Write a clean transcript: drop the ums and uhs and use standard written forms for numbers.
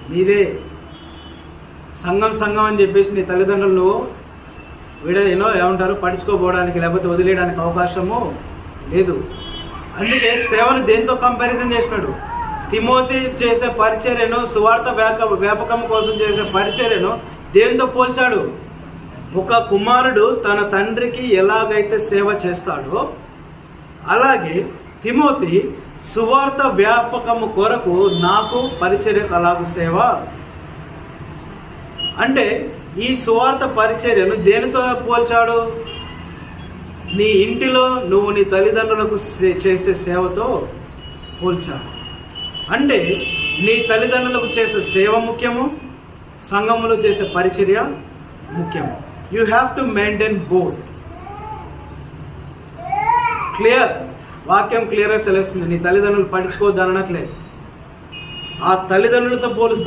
నీదే. సంఘం అని చెప్పేసి నీ తల్లిదండ్రులు ఏమంటారు పడుచుకోపోవడానికి లేకపోతే వదిలేయడానికి అవకాశము లేదు. అందుకే సేవను దేంతో కంపారిజన్ చేసినాడు? తిమోతి చేసే పరిచర్యను, సువార్త వ్యాపకం కోసం చేసే పరిచర్యను దేంతో పోల్చాడు? ఒక కుమారుడు తన తండ్రికి ఎలాగైతే సేవ చేస్తాడో అలాగే తిమోతి సువార్త వ్యాపకము కొరకు నాకు పరిచర్యకు అలాగ సేవ. అంటే ఈ సువార్త పరిచర్యను దేనితో పోల్చాడు? నీ ఇంటిలో నువ్వు నీ తల్లిదండ్రులకు చేసే సేవతో పోల్చాడు. అంటే నీ తల్లిదండ్రులకు చేసే సేవ ముఖ్యము, సంఘములో చేసే పరిచర్య ముఖ్యము. You have to maintain both. Clear? వాక్యం క్లియర్గా సెలవుస్తుంది. నీ తల్లిదండ్రులు పట్టించుకోవద్దు అనట్లేదు. ఆ తల్లిదండ్రులతో పోలుస్తూ